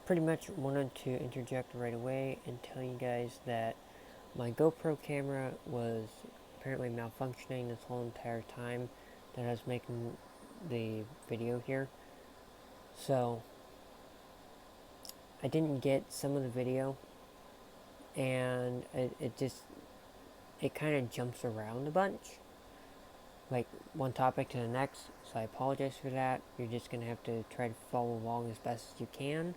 Pretty much wanted to interject right away and tell you guys that my GoPro camera was apparently malfunctioning this whole entire time that I was making the video here. So I didn't get some of the video, and it kind of jumps around a bunch, like one topic to the next. So I apologize for that. You're just gonna have to try to follow along as best as you can,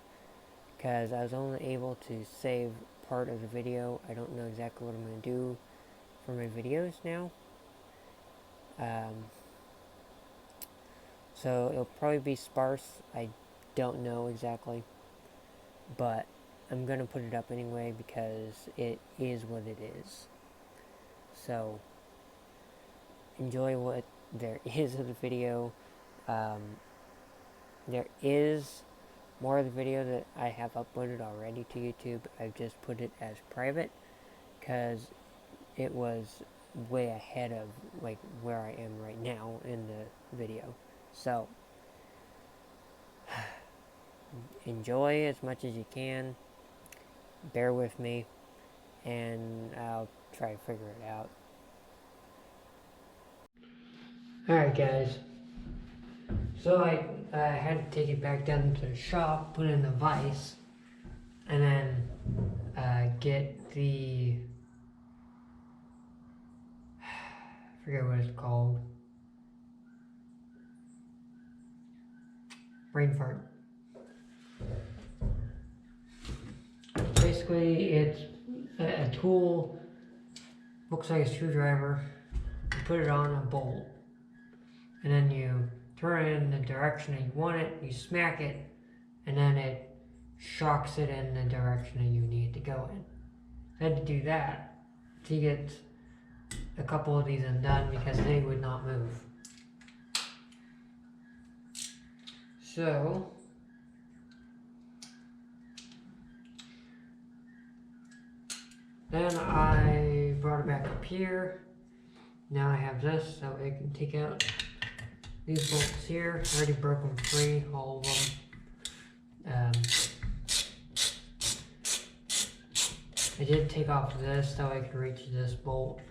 because I was only able to save part of the video. I don't know exactly what I'm gonna do for my videos now. So it'll probably be sparse. I don't know exactly, but I'm gonna put it up anyway because it is what it is. So enjoy what there is of the video. There is more of the video that I have uploaded already to YouTube. I've just put it as private because it was way ahead of like where I am right now in the video. So enjoy as much as you can. Bear with me, and I'll try to figure it out. Alright guys, so I had to take it back down to the shop, put it in the vise, and then get the, I forget what it's called, brain fart. Basically it's a tool, looks like a screwdriver. You put it on a bolt, and then you turn it in the direction that you want it, you smack it, and then it shocks it in the direction that you need to go in. I had to do that to get a couple of these undone because they would not move. So then I brought it back up here. Now I have this, so I can take out these bolts here. I already broke them free, all of them. I did take off this so I could reach this bolt,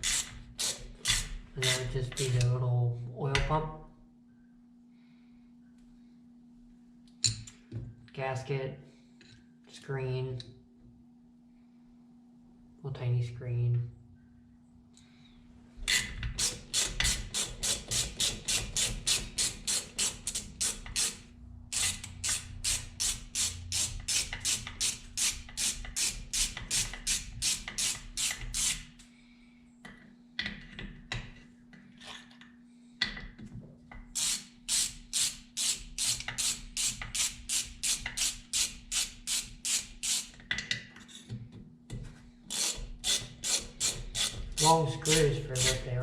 and that would just be the little oil pump. Gasket, screen, little tiny screen. Long screws for what they are.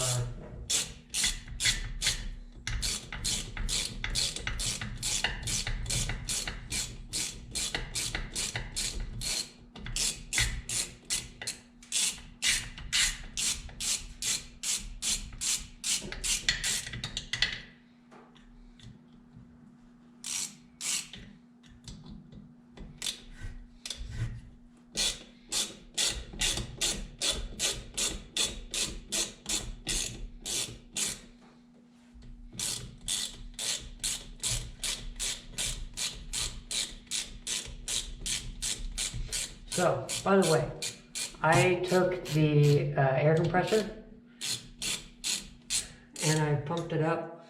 So, by the way, I took the air compressor and I pumped it up.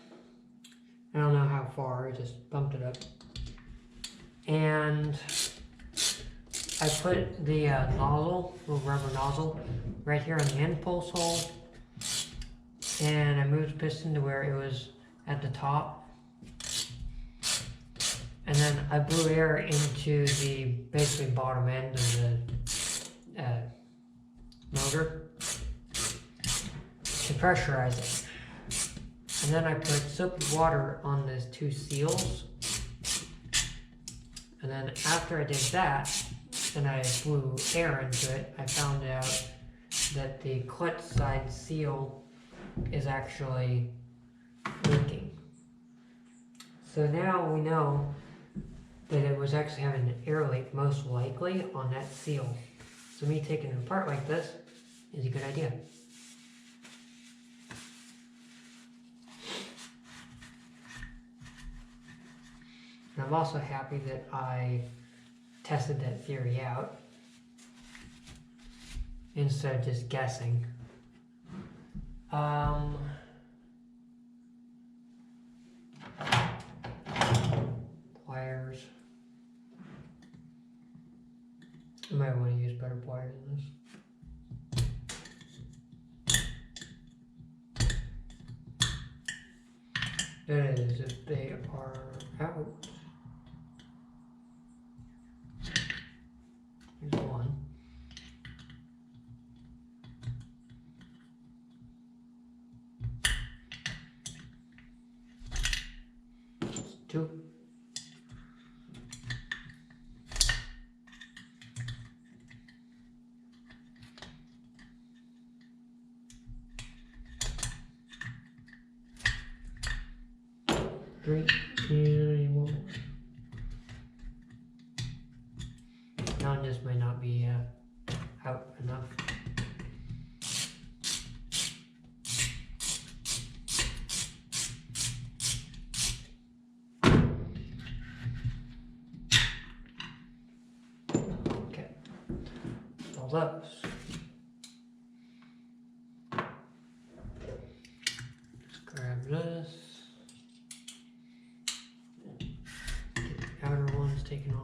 I don't know how far, I just pumped it up. And I put the nozzle, little rubber nozzle, right here on the end pulse hole. And I moved the piston to where it was at the top. And then I blew air into the basically bottom end of the motor to pressurize it. And then I put soapy water on these two seals. And then after I did that, and I blew air into it, I found out that the clutch side seal is actually leaking. So now we know that it was actually having an air leak most likely on that seal. So me taking it apart like this is a good idea. And I'm also happy that I tested that theory out instead of just guessing. Pliers. I might want to use better pliers than this. That is, if they are out. Here's one. Two. Three. And one more. Now this may not be out enough. Okay. All those. Just grab this. Get the outer ones taken off.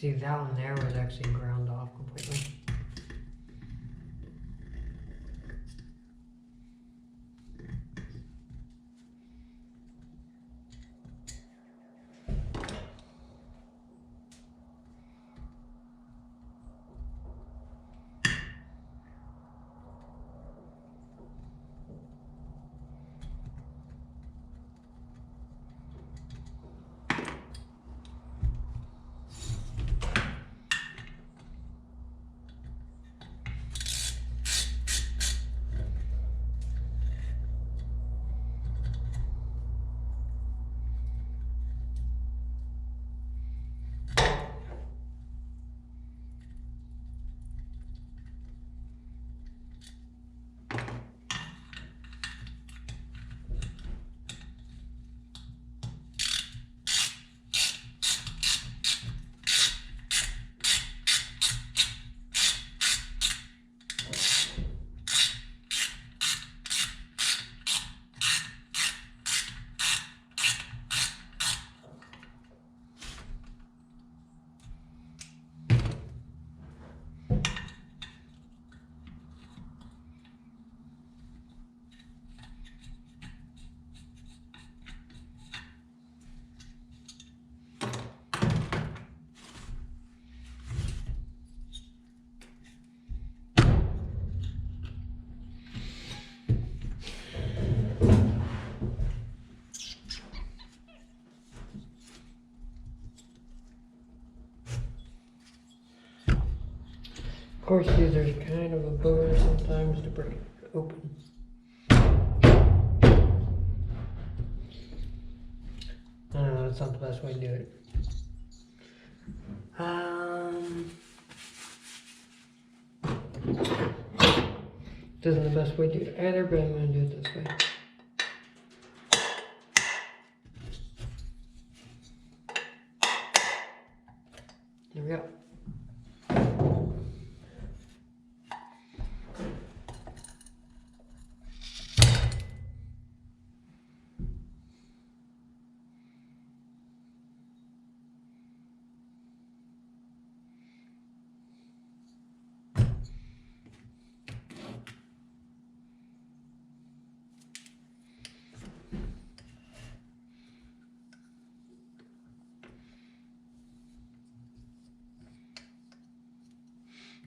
See, that one there was actually ground off completely. Of course, these are kind of a bore sometimes to break open. I don't know, that's not the best way to do it. This isn't the best way to do it either, but I'm going to do it this way. There we go.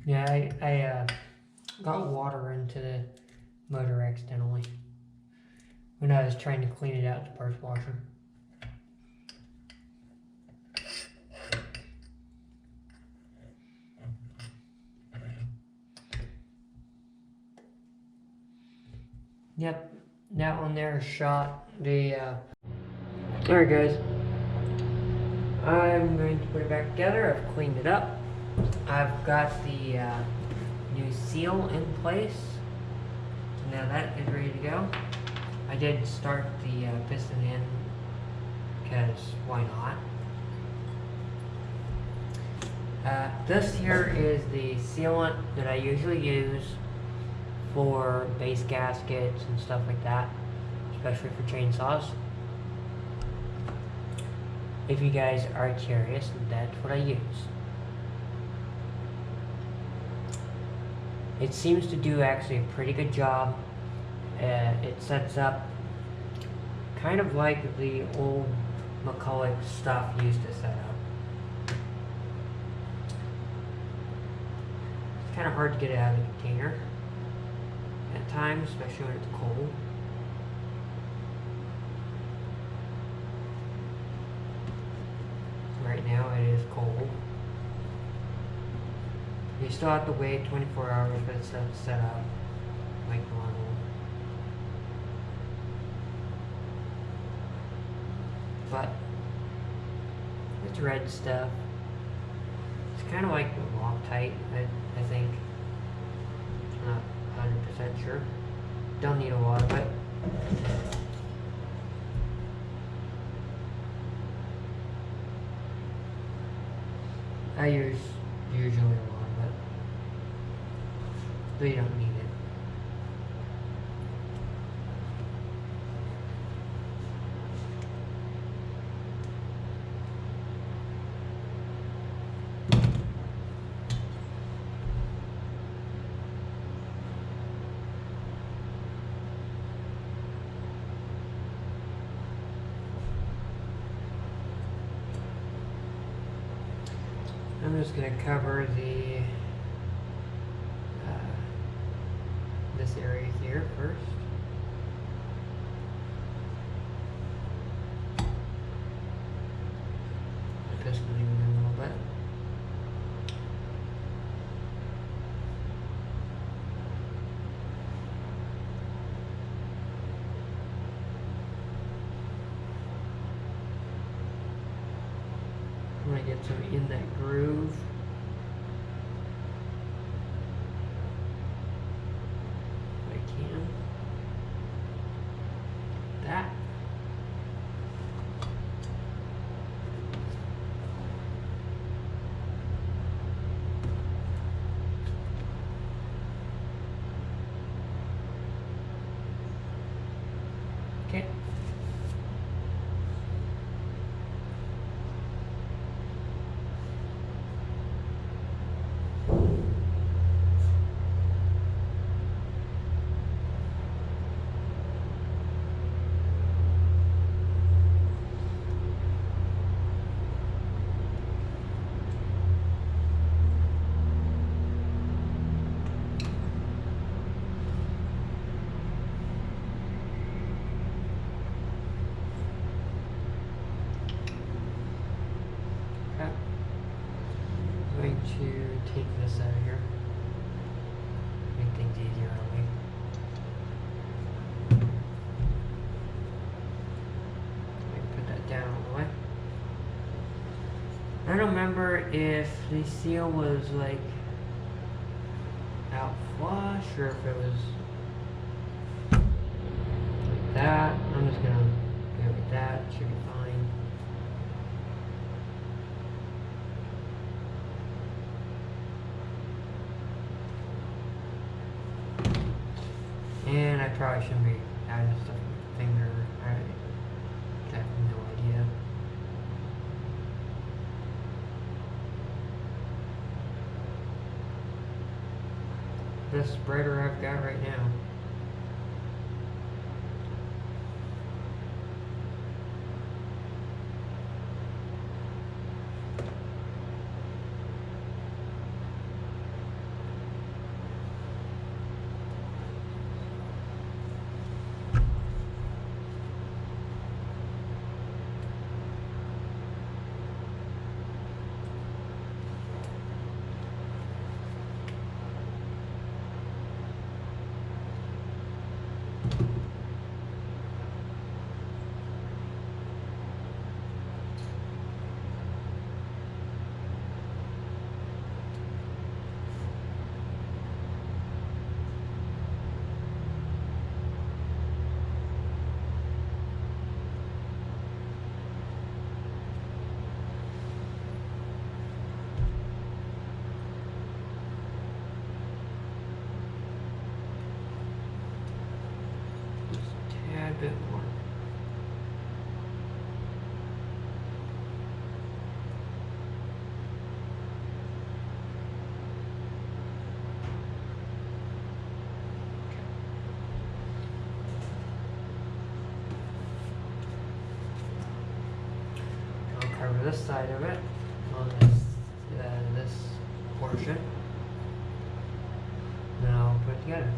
Yeah, I got water into the motor accidentally when I was trying to clean it out with the parts washer. Yep, that one there shot the, Alright guys, I'm going to put it back together. I've cleaned it up. I've got the new seal in place. So now that is ready to go. I did start the piston in because why not? This here is the sealant that I usually use for base gaskets and stuff like that, especially for chainsaws. If you guys are curious, that's what I use. It seems to do actually a pretty good job. It sets up kind of like the old McCulloch stuff used to set up. It's kind of hard to get it out of the container at times, especially when it's cold. Right now it is cold. You still have to wait 24 hours for the stuff to set up like normal. But it's red stuff. It's kind of like Loctite, I think. I'm not 100% sure. Don't need a lot of it. I use usually a lot of it, but you don't need it. I'm just going to cover the this area here first. Piston even a little bit. I'm going to get some in that groove. If I can. That. Okay. I'm going to take this out of here. Make things easier on me. Put that down all the way. I don't remember if the seal was like out flush or if it was like that. I'm just gonna go with that. Should be fine. And I probably shouldn't be adding stuff with my finger. I have no idea. The spreader I've got right now. bit more. I'll cover this side of it on this portion. Then I'll put it together.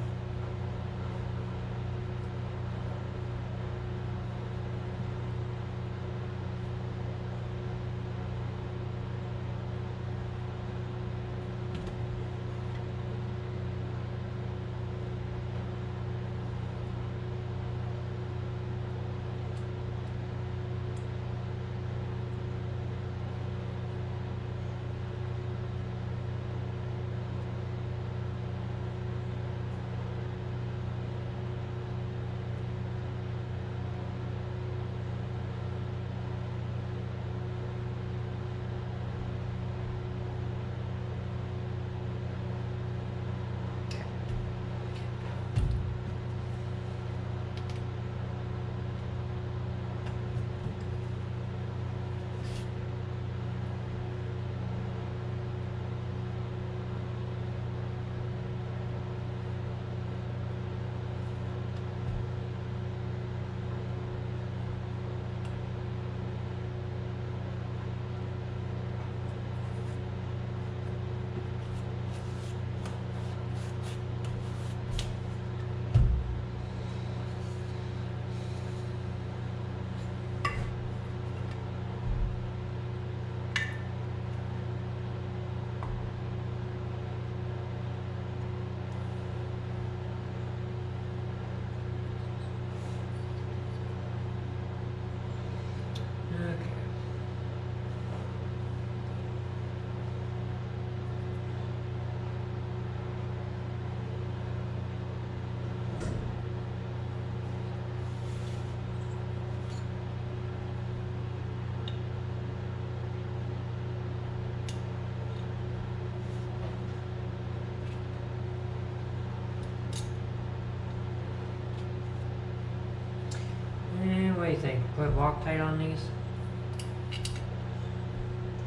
What do you think? Put Loctite on these?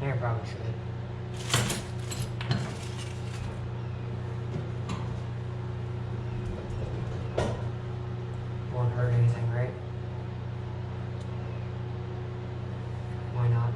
I probably should. Won't hurt anything, right? Why not?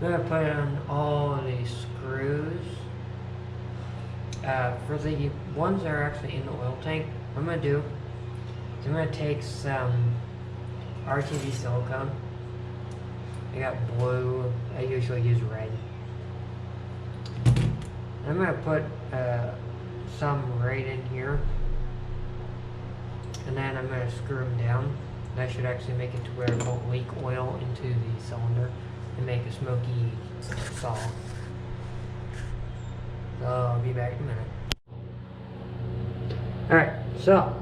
I'm going to put on all of these screws. For the ones that are actually in the oil tank, what I'm going to do is I'm going to take some RTV silicone. I got blue, I usually use red. I'm going to put some right in here. And then I'm going to screw them down. That should actually make it to where it won't leak oil into the cylinder and make a smoky saw. So I'll be back in a minute. Alright, so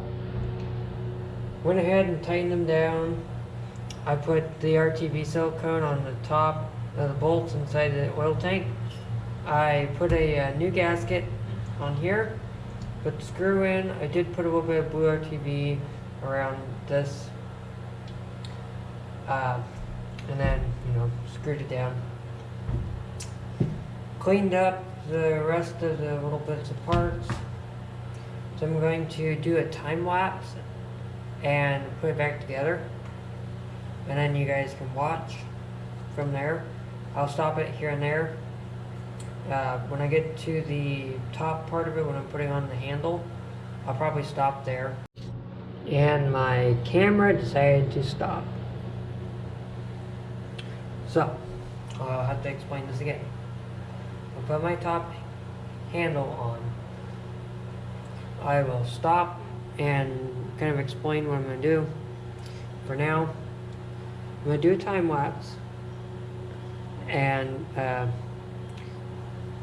went ahead and tightened them down. I put the RTV silicone on the top of the bolts inside the oil tank. I put a new gasket on here, put the screw in. I did put a little bit of blue RTV around this, and then, you know, screwed it down. Cleaned up the rest of the little bits of parts. So So I'm going to do a time lapse and put it back together, and then you guys can watch from there. I'll stop it here and there. When I get to the top part of it, when I'm putting on the handle, I'll probably stop there. And my camera decided to stop. So, I'll have to explain this again. I'll put my top handle on. I will stop and kind of explain what I'm going to do. For now, I'm going to do a time lapse. And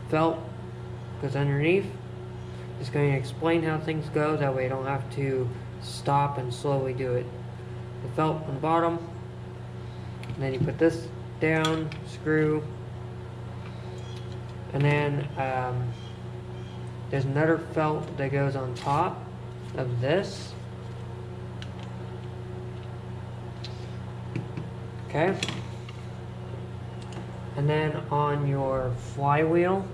felt goes underneath. Just going to explain how things go. That way I don't have to stop and slowly do it. The felt on the bottom. And then you put this down, screw. And then there's another felt that goes on top of this. Okay. And then on your flywheel,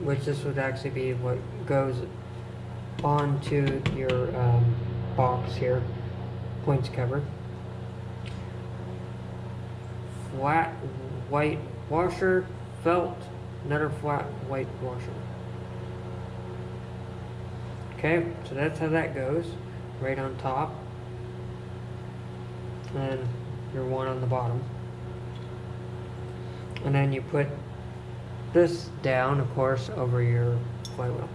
which this would actually be what goes onto your box here, points cover. Flat white washer, felt, another flat white washer. Okay, so that's how that goes, right on top. And your one on the bottom. And then you put this down, of course, over your flywheel.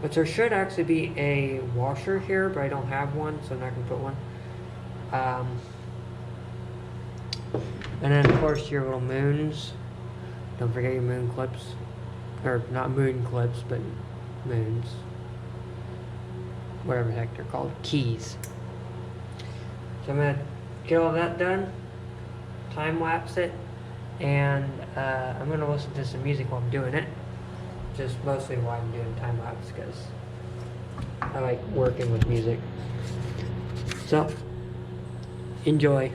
But there should actually be a washer here, but I don't have one, so I'm not going to put one. And then, of course, your little moons. Don't forget your moon clips. Or, not moon clips, but moons. Whatever the heck they're called. Keys. So I'm going to get all that done. Time lapse it. And I'm going to listen to some music while I'm doing it. Just mostly why I'm doing time lapse, because I like working with music. So, enjoy.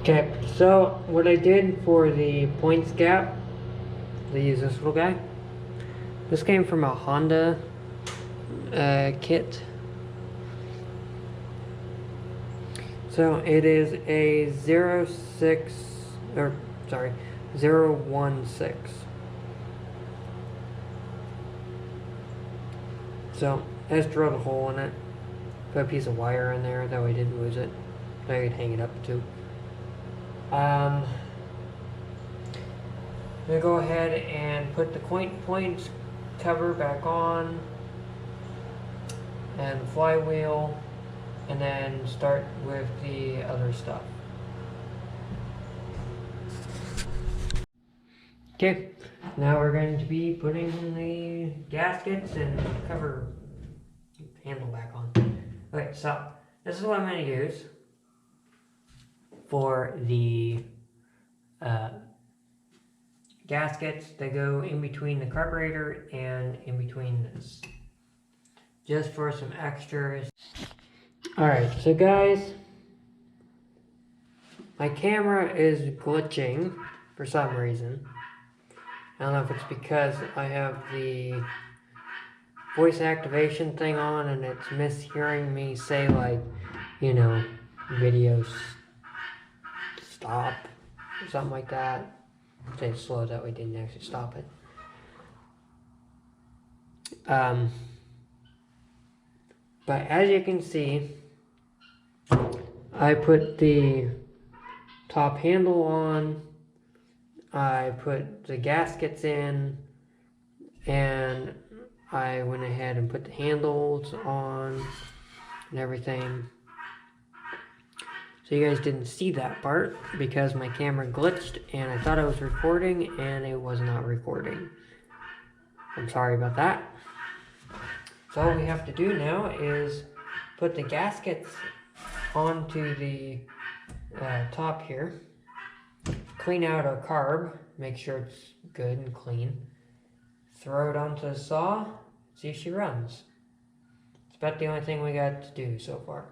Okay, so what I did for the points gap, they use this little guy. This came from a Honda kit. So it is a 016. So I just drilled a hole in it, put a piece of wire in there, that way I didn't lose it. I could hang it up too. I'm gonna go ahead and put the points cover back on, and the flywheel, and then start with the other stuff. Okay, now we're going to be putting the gaskets and cover handle back on. Okay, so this is what I'm going to use for the gaskets that go in between the carburetor and in between this. Just for some extras. Alright, so guys, my camera is glitching for some reason. I don't know if it's because I have the voice activation thing on and it's mishearing me say, like, you know, videos stop or something like that. Say it slow, that way it didn't actually stop it. But as you can see, I put the top handle on, I put the gaskets in, and I went ahead and put the handles on and everything. So you guys didn't see that part because my camera glitched and I thought I was recording and it was not recording. I'm sorry about that. So all we have to do now is put the gaskets onto the top here, clean out our carb, make sure it's good and clean, throw it onto the saw, see if she runs. It's about the only thing we got to do so far.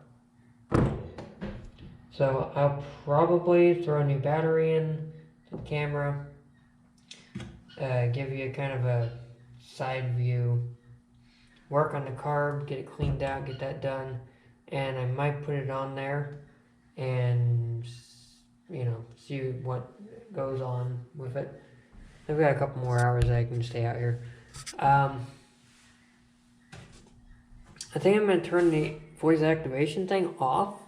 So I'll probably throw a new battery in the camera, give you kind of a side view, work on the carb, get it cleaned out, get that done, and I might put it on there and, you know, see what goes on with it. I've got a couple more hours that I can stay out here. I think I'm going to turn the voice activation thing off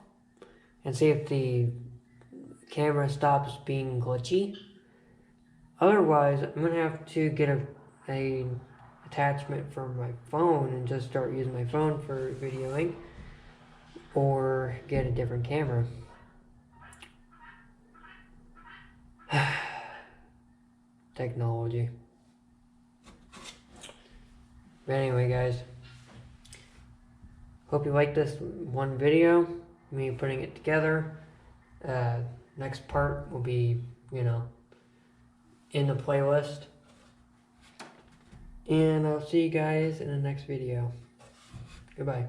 and see if the camera stops being glitchy. Otherwise, I'm going to have to get a attachment for my phone and just start using my phone for videoing, or get a different camera. Technology. But anyway, guys, hope you liked this one video, me putting it together. Next part will be, you know, in the playlist. And I'll see you guys in the next video. Goodbye.